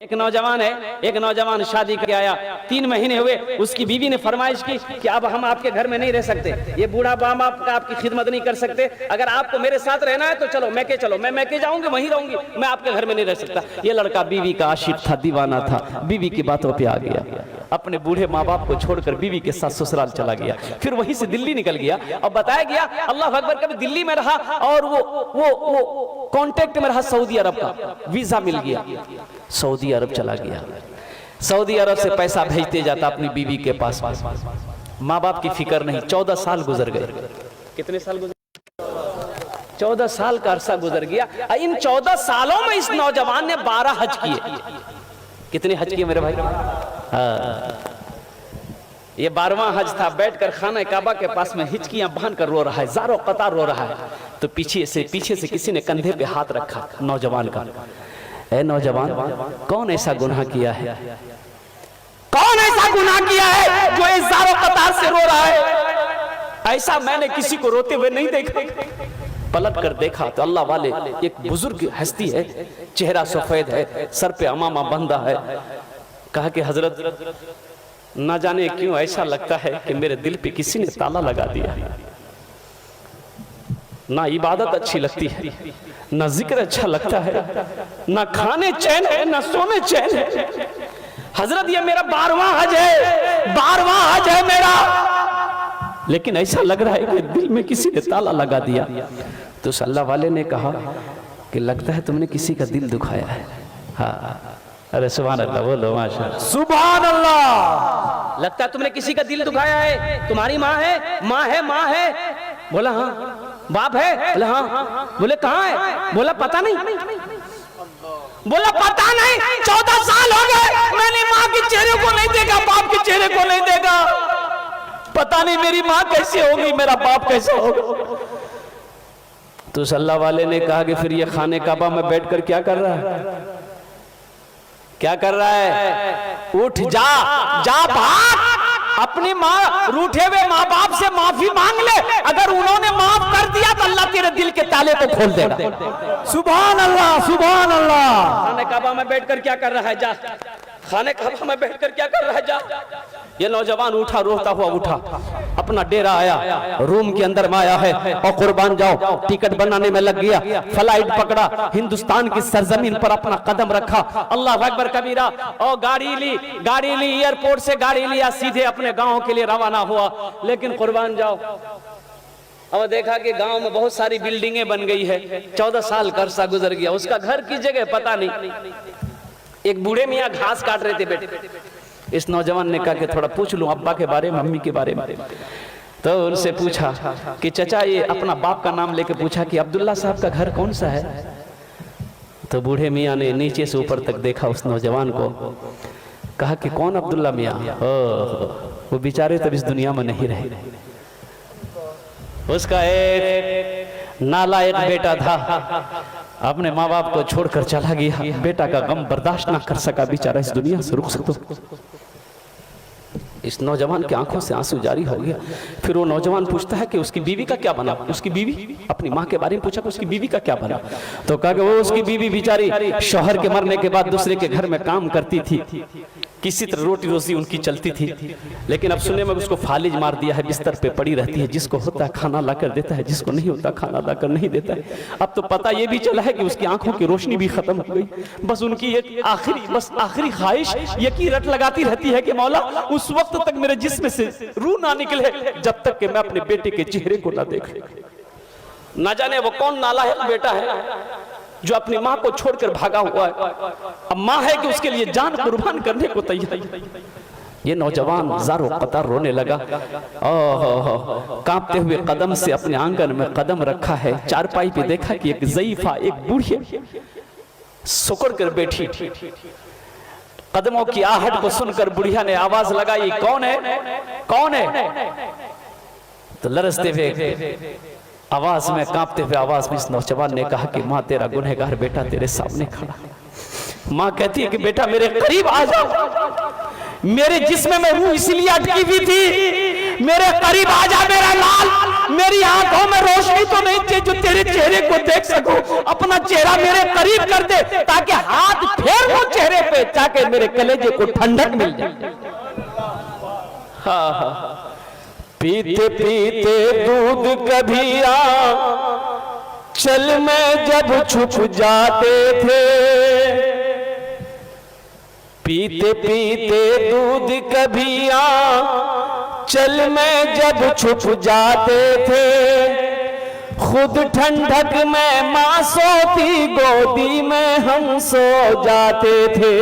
एक नौजवान शादी करके आया, 3 महीने हुए, उसकी बीवी ने फरमाइश की कि अब हम आपके घर में नहीं रह सकते, ये बूढ़ा बाप आपका आपकी खिदमत नहीं कर सकते, अगर आपको मेरे साथ रहना है तो चलो मैं जाऊंगी, वहीं रहूंगी, मैं आपके घर में नहीं रह सकता। ये लड़का बीवी का आशिक था, दीवाना था, बीवी की बातों पे आ गया, अपने बूढ़े माँ बाप को छोड़कर बीवी के साथ ससुराल चला गया, फिर वहीं से दिल्ली निकल गया। और बताया गया अल्लाह अकबर, कभी दिल्ली में रहा और वो कांटेक्ट में रहा सऊदी अरब का, वीजा मिल गया, सऊदी अरब चला गया, सऊदी अरब से पैसा भेजते जाता अपनी बीवी के पास, माँ बाप की फिक्र नहीं। 14 साल गुजर गए। कितने साल गुजर? 14 साल का अरसा गुजर गया। इन 14 सालों में इस नौजवान ने 12 हज किए। कितने हज किए मेरे भाई? ये 12वां हज था। बैठकर खाना काबा के पास में हिचकियां बांध कर रो रहा है, ज़ारो कतार रो रहा है। तो पीछे से किसी ने कंधे पे हाथ रखा नौजवान का। ऐ नौजवान, कौन ऐसा गुनाह किया है, कौन ऐसा गुनाह किया है जो इस ज़ारो कतार से रो रहा है? ऐसा मैंने किसी को रोते हुए नहीं देखा। पलट कर देखा तो अल्लाह वाले एक बुजुर्ग हस्ती है, चेहरा सफेद है, सर पे अमामा बंधा है। कहा कि हजरत, ना जाने क्यों ऐसा लगता है कि मेरे दिल पे किसी ने ताला लगा दिया। ना इबादत अच्छी लगती है, ना जिक्र अच्छा लगता है, ना खाने चैन है, ना सोने चैन है। हजरत, ये मेरा 12वां हज है, 12वां हज है मेरा, लेकिन ऐसा लग रहा है कि दिल में किसी ने ताला लगा दिया। तो अल्लाह वाले ने कहा कि लगता है तुमने किसी का दिल दुखाया है। हाँ, अरे सुभान अल्लाह, बोलो माशाअल्लाह, सुभान अल्लाह। लगता है तुमने किसी का दिल दुखाया है। तुम्हारी माँ है? बोला हाँ। बाप है? बोला हाँ। बोले कहाँ है? बोला पता नहीं। बोला पता नहीं, 14 साल हो गए मैंने माँ के चेहरे को नहीं देखा, बाप के चेहरे को नहीं देखा, पता नहीं मेरी माँ कैसे होगी, मेरा बाप कैसे होगा। तो अल्लाह वाले ने कहा कि फिर ये खाने काबा में बैठकर क्या कर रहा है? क्या कर रहा है? उठ जा भाग, अपनी माँ रूठे हुए माँ बाप से माफी मांग ले। अगर उन्होंने माफ कर दिया तो अल्लाह तेरे दिल के ताले को खोल देगा। सुभान अल्लाह, सुभान अल्लाह। खाने काबा में बैठकर क्या कर रहा है? जा, खाने काबा में बैठकर क्या कर रहा है? जा। ये नौजवान उठा, रोता हुआ उठा, अपना डेरा आया, रूम के अंदर में आया है और कुर्बान जाओ टिकट बनाने में लग गया। फ्लाइट पकड़ा, हिंदुस्तान की सरजमीन पर अपना कदम रखा, अल्लाह अकबर कबीरा, और गाड़ी ली, एयरपोर्ट से गाड़ी लिया, सीधे अपने गांव के लिए रवाना हुआ। लेकिन कुर्बान जाओ, और देखा कि गांव में बहुत सारी बिल्डिंगें बन गई है। 14 साल का अरसा गुजर गया, उसका घर की जगह पता नहीं। एक बूढ़े मियाँ घास काट रहे थे बेटे। इस नौजवान ने कहा कि थोड़ा पूछ लूं अब्बा के बारे में, मम्मी के बारे में। तो उनसे पूछा कि चचा, ये अपना बाप का नाम लेके पूछा कि अब्दुल्ला साहब का घर कौन सा है? तो बूढ़े मियाँ ने नीचे से ऊपर तक देखा उस नौजवान को, कहा कि कौन अब्दुल्ला मियाँ? वो बेचारे तब इस दुनिया में नहीं रहे। उसका एक नालायक बेटा था, अपने माँ बाप को छोड़कर चला गया। बेटा का गम बर्दाश्त ना कर सका, बेचारा इस दुनिया से रुखसत। इस नौजवान की आंखों से आंसू जारी हो गया। फिर वो नौजवान पूछता है कि उसकी बीवी का क्या बना? उसकी बीवी, अपनी माँ के बारे में पूछा कि उसकी बीवी का क्या बना? तो कहा कि वो उसकी बीवी बेचारी शौहर के मरने के बाद दूसरे के घर में काम करती थी, किसी तरह रोटी रोजी उनकी चलती थी। लेकिन अब सुने में उसको फालिज मार दिया है, बिस्तर पे पड़ी रहती है, जिसको होता है खाना लाकर देता है, जिसको नहीं होता खाना लाकर नहीं देता है। अब तो पता ये भी चला है कि उसकी आंखों की रोशनी भी खत्म हो गई। बस उनकी एक आखिरी ख्वाहिश ये की रट लगाती रहती है कि मौला उस वक्त तक मेरे जिस्म से रूह ना निकले जब तक कि मैं अपने बेटे के चेहरे को ना देख। ना जाने वो कौन नालायक बेटा है जो अपनी माँ को छोड़कर भागा हुआ है। अब माँ है कि उसके लिए जान कुर्बान करने को तैयार। ये नौजवान ज़ारो कतार रोने लगा, कांपते हुए कदम से अपने आंगन में कदम रखा है। चारपाई पे देखा कि एक ज़ईफा, एक बूढ़ी सुकड़ कर बैठी। कदमों की आहट को सुनकर बुढ़िया ने आवाज लगाई, कौन है? कौन है? तो लरसते हुए आवाज में, कांपते हुए आवाज में इस नौजवान ने कहा कि माँ, तेरा गुनहगार बेटा तेरे सामने खड़ा। माँ कहती है कि बेटा मेरे करीब आ जा, मेरे जिस्म में रूह इसलिए अटकी हुई थी, मेरे करीब आ जा मेरा लाल, मेरी आंखों में रोशनी तो नहीं चाहिए जो तेरे चेहरे को देख सकूं, अपना चेहरा मेरे करीब कर दे ताकि हाथ फेर वो चेहरे पे, ताकि मेरे कलेजे को ठंडक मिल जाए। हाँ, पीते पीते दूध कभी चल में जब छुप जाते थे, पीते पीते दूध कभी चल में जब छुप जाते थे, खुद ठंडक में माँ सोती गोदी में हम सो जाते थे।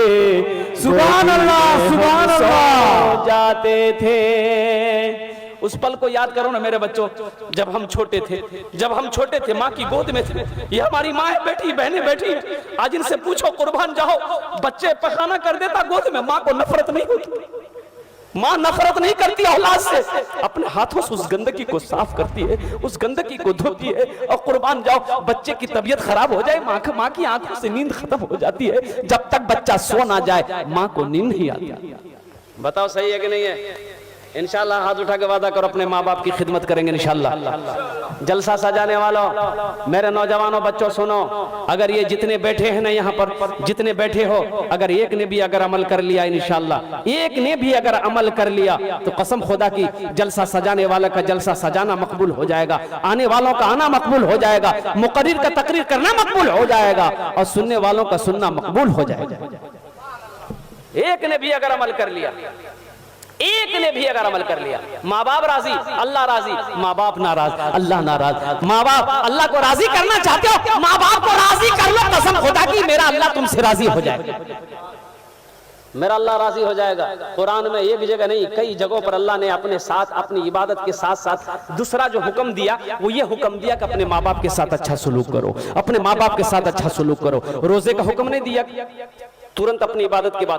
सुभान अल्लाह, सुभान अल्लाह जाते थे। उस पल को याद करो ना मेरे बच्चों, जब हम छोटे थे, जब हम छोटे थे माँ की गोद में थे। ये हमारी माँ बैठी, बहनें बैठी, आज इनसे पूछो कुर्बान जाओ, बच्चे पखाना कर देता गोद में, माँ को नफरत नहीं होती, माँ नफरत नहीं करती औलाद से, अपने हाथों से उस गंदगी को साफ करती है, उस गंदगी को धोती है। और कुर्बान जाओ, बच्चे की तबीयत खराब हो जाए, माँ की आंखों से नींद खत्म हो जाती है, जब तक बच्चा सो ना जाए माँ को नींद नहीं आती। बताओ सही है कि नहीं है? इंशाल्लाह हाथ उठा के वादा करो अपने माँ बाप की खिदमत करेंगे इंशाल्लाह। जलसा सजाने वालों, मेरे नौजवानों बच्चों सुनो, अगर ये जितने बैठे हैं ना यहाँ पर, जितने बैठे हो, अगर एक ने भी अगर अमल कर लिया इंशाल्लाह, एक ने भी अगर अमल कर लिया तो कसम खुदा की जलसा सजाने वाला का जलसा सजाना मकबूल हो जाएगा, आने वालों का आना मकबूल हो जाएगा, मुकर्रिर का तकरीर करना मकबूल हो जाएगा और सुनने वालों का सुनना मकबूल हो जाएगा। एक ने भी अगर अमल कर लिया, एक ने भी अगर अमल कर लिया, माँ बाप राजी अल्लाह राजी, माँ बाप नाराज अल्लाह नाराज। माँ बाप अल्लाह को राजी करना चाहते हो, माँ बाप को राजी कर लो, कसम खुदा की मेरा अल्लाह तुमसे राजी हो जाएगा, मेरा अल्लाह राजी हो जाएगा। कुरान में एक जगह नहीं कई जगहों पर अल्लाह ने अपने साथ अपनी इबादत के साथ साथ दूसरा जो हुक्म दिया वो ये हुक्म दिया कि अपने माँ बाप के साथ अच्छा सलूक करो, अपने माँ बाप के साथ अच्छा सलूक करो। रोजे का हुक्म नहीं दिया तुरंत अपनी इबादत के बाद